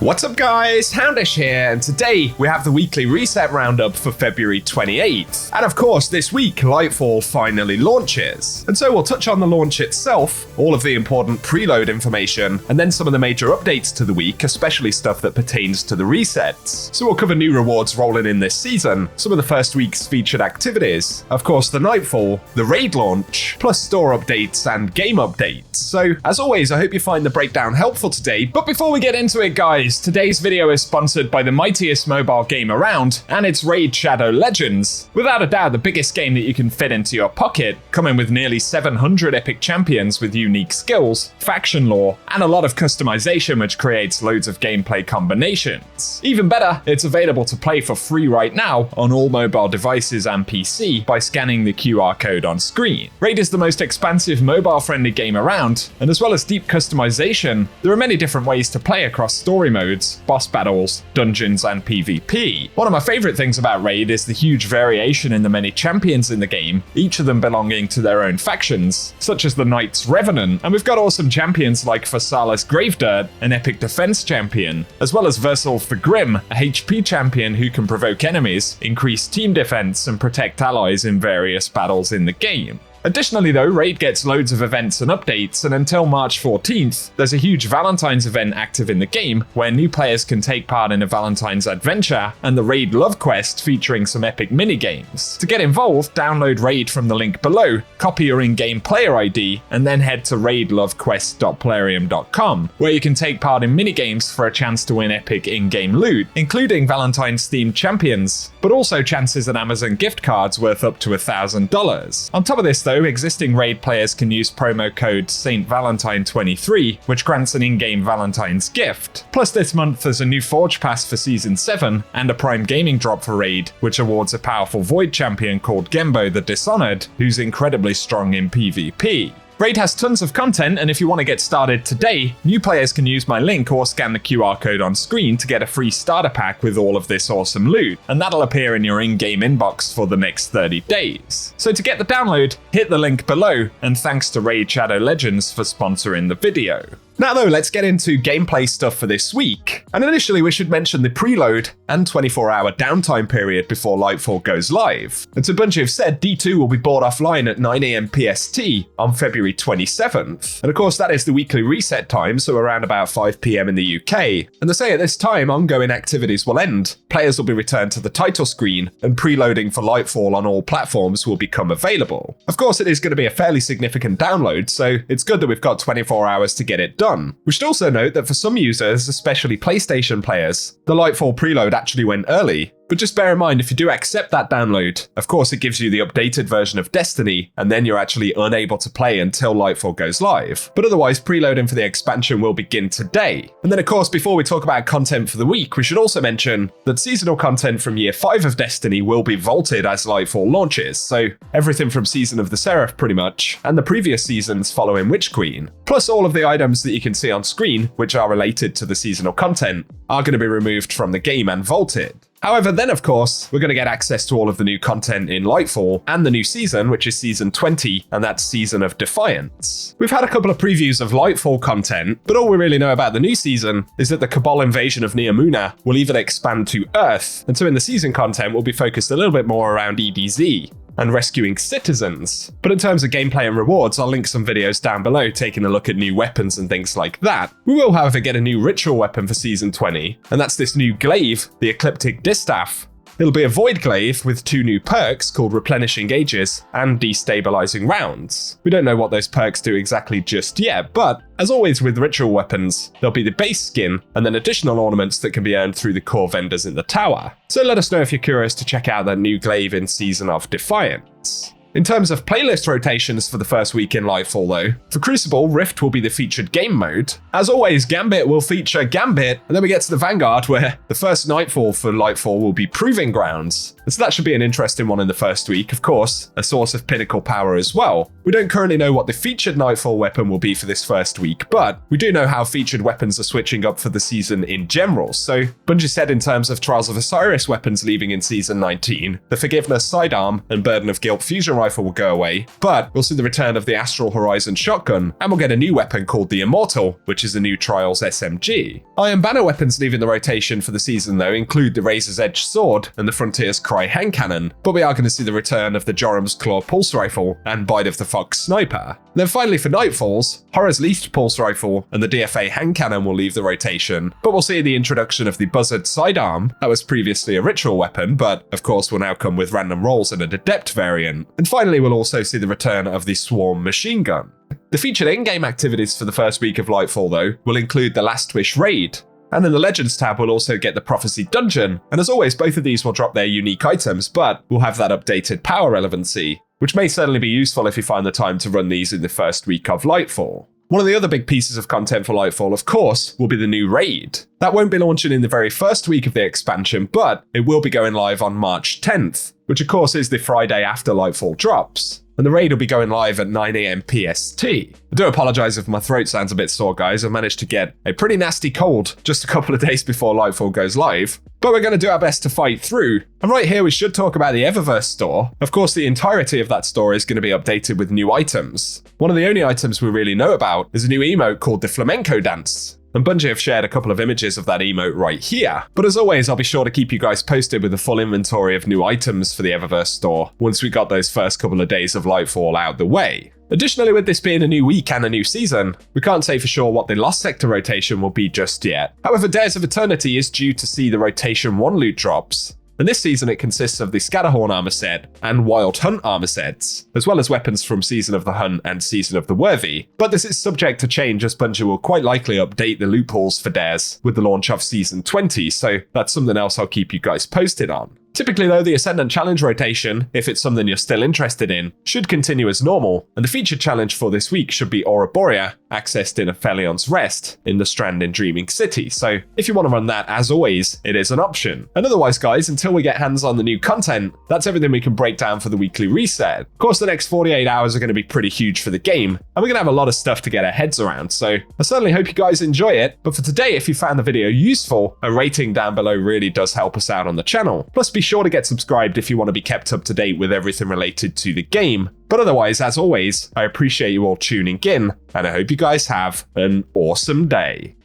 What's up guys, Houndish here, and today we have the weekly reset roundup for February 28th. And of course, this week, Lightfall finally launches. And so we'll touch on the launch itself, all of the important preload information, and then some of the major updates to the week, especially stuff that pertains to the resets. So we'll cover new rewards rolling in this season, some of the first week's featured activities, of course the Nightfall, the raid launch, plus store updates and game updates. So as always, I hope you find the breakdown helpful today, but before we get into it guys, today's video is sponsored by the mightiest mobile game around, and it's Raid Shadow Legends. Without a doubt, the biggest game that you can fit into your pocket, coming with nearly 700 epic champions with unique skills, faction lore, and a lot of customization which creates loads of gameplay combinations. Even better, it's available to play for free right now on all mobile devices and PC by scanning the QR code on screen. Raid is the most expansive mobile-friendly game around, and as well as deep customization, there are many different ways to play across story modes, boss battles, dungeons, and PvP. One of my favorite things about Raid is the huge variation in the many champions in the game, each of them belonging to their own factions, such as the Knight's Revenant, and we've got awesome champions like Farsala's Gravedirt, an epic defense champion, as well as Versal's the Grim, a HP champion who can provoke enemies, increase team defense, and protect allies in various battles in the game. Additionally though, Raid gets loads of events and updates, and until March 14th, there's a huge Valentine's event active in the game, where new players can take part in a Valentine's adventure, and the Raid Love Quest featuring some epic minigames. To get involved, download Raid from the link below, copy your in-game player ID, and then head to raidlovequest.plarium.com, where you can take part in minigames for a chance to win epic in-game loot, including Valentine's-themed champions, but also chances at Amazon gift cards worth up to $1,000. On top of this though, existing Raid players can use promo code StValentine23, which grants an in-game Valentine's gift. Plus this month there's a new Forge Pass for Season 7, and a Prime Gaming drop for Raid, which awards a powerful Void champion called Gembo the Dishonored, who's incredibly strong in PvP. Raid has tons of content, and if you want to get started today, new players can use my link or scan the QR code on screen to get a free starter pack with all of this awesome loot, and that'll appear in your in-game inbox for the next 30 days. So to get the download, hit the link below, and thanks to Raid Shadow Legends for sponsoring the video. Now though, let's get into gameplay stuff for this week. And initially we should mention the preload and 24-hour downtime period before Lightfall goes live. And so Bungie have said D2 will be brought offline at 9 AM PST on February 27th. And of course that is the weekly reset time, so around about 5 PM in the UK. And they say at this time, ongoing activities will end. Players will be returned to the title screen, and preloading for Lightfall on all platforms will become available. Of course it is going to be a fairly significant download, so it's good that we've got 24 hours to get it done. We should also note that for some users, especially PlayStation players, the Lightfall preload actually went early. But just bear in mind, if you do accept that download, of course it gives you the updated version of Destiny, and then you're actually unable to play until Lightfall goes live. But otherwise, preloading for the expansion will begin today. And then of course, before we talk about content for the week, we should also mention that seasonal content from Year 5 of Destiny will be vaulted as Lightfall launches, so everything from Season of the Seraph pretty much, and the previous seasons following Witch Queen, plus all of the items that you can see on screen, which are related to the seasonal content, are going to be removed from the game and vaulted. However, then of course, we're going to get access to all of the new content in Lightfall and the new season, which is Season 20, and that's Season of Defiance. We've had a couple of previews of Lightfall content, but all we really know about the new season is that the Cabal invasion of Neomuna will even expand to Earth, and so in the season content we'll be focused a little bit more around EDZ and rescuing citizens. But in terms of gameplay and rewards, I'll link some videos down below taking a look at new weapons and things like that. We will, however, get a new ritual weapon for Season 20, and that's this new glaive, the Ecliptic Distaff. It'll be a Void Glaive with 2 new perks called Replenishing Gauges and Destabilizing Rounds. We don't know what those perks do exactly just yet, but as always with ritual weapons, there'll be the base skin and then additional ornaments that can be earned through the core vendors in the tower. So let us know if you're curious to check out that new glaive in Season of Defiance. In terms of playlist rotations for the first week in Lightfall though, for Crucible, Rift will be the featured game mode. As always, Gambit will feature Gambit, and then we get to the Vanguard where the first Nightfall for Lightfall will be Proving Grounds. And so that should be an interesting one in the first week. Of course, a source of pinnacle power as well. We don't currently know what the featured Nightfall weapon will be for this first week, but we do know how featured weapons are switching up for the season in general. So Bungie said in terms of Trials of Osiris weapons leaving in Season 19, the Forgiveness sidearm and Burden of Guilt fusion rifle will go away, but we'll see the return of the Astral Horizon shotgun, and we'll get a new weapon called the Immortal, which is a new Trials SMG. Iron Banner weapons leaving the rotation for the season though include the Razor's Edge sword and the Frontier's Cry hand cannon, but we are going to see the return of the Joram's Claw pulse rifle and Bite of the Fox sniper. And then finally for Nightfalls, Horror's Least pulse rifle and the DFA hand cannon will leave the rotation, but we'll see the introduction of the Buzzard sidearm that was previously a ritual weapon, but of course will now come with random rolls and an adept variant. And finally we'll also see the return of the Swarm machine gun. The featured in-game activities for the first week of Lightfall though will include the Last Wish raid, and in the Legends tab we'll also get the Prophecy dungeon, and as always both of these will drop their unique items, but we'll have that updated power relevancy, which may certainly be useful if you find the time to run these in the first week of Lightfall. One of the other big pieces of content for Lightfall, of course, will be the new raid. That won't be launching in the very first week of the expansion, but it will be going live on March 10th, which of course is the Friday after Lightfall drops. And the raid will be going live at 9 AM PST. I do apologise if my throat sounds a bit sore, guys. I've managed to get a pretty nasty cold just a couple of days before Lightfall goes live. But we're going to do our best to fight through. And right here we should talk about the Eververse store. Of course, the entirety of that store is going to be updated with new items. One of the only items we really know about is a new emote called the Flamenco Dance. And Bungie have shared a couple of images of that emote right here. But as always, I'll be sure to keep you guys posted with a full inventory of new items for the Eververse store once we got those first couple of days of Lightfall out the way. Additionally, with this being a new week and a new season, we can't say for sure what the Lost Sector rotation will be just yet. However, Dares of Eternity is due to see the Rotation 1 loot drops. And this season it consists of the Scatterhorn armor set and Wild Hunt armor sets, as well as weapons from Season of the Hunt and Season of the Worthy. But this is subject to change as Bungie will quite likely update the loot pools for Dares with the launch of Season 20, so that's something else I'll keep you guys posted on. Typically though, the Ascendant Challenge rotation, if it's something you're still interested in, should continue as normal, and the featured challenge for this week should be Aura Borea, accessed in Aphelion's Rest in the Strand in Dreaming City, so if you want to run that, as always, it is an option. And otherwise guys, until we get hands on the new content, that's everything we can break down for the weekly reset. Of course, the next 48 hours are going to be pretty huge for the game, and we're going to have a lot of stuff to get our heads around, so I certainly hope you guys enjoy it. But for today, if you found the video useful, a rating down below really does help us out on the channel. Plus be sure to get subscribed if you want to be kept up to date with everything related to the game. But otherwise, as always, I appreciate you all tuning in, and I hope you guys have an awesome day.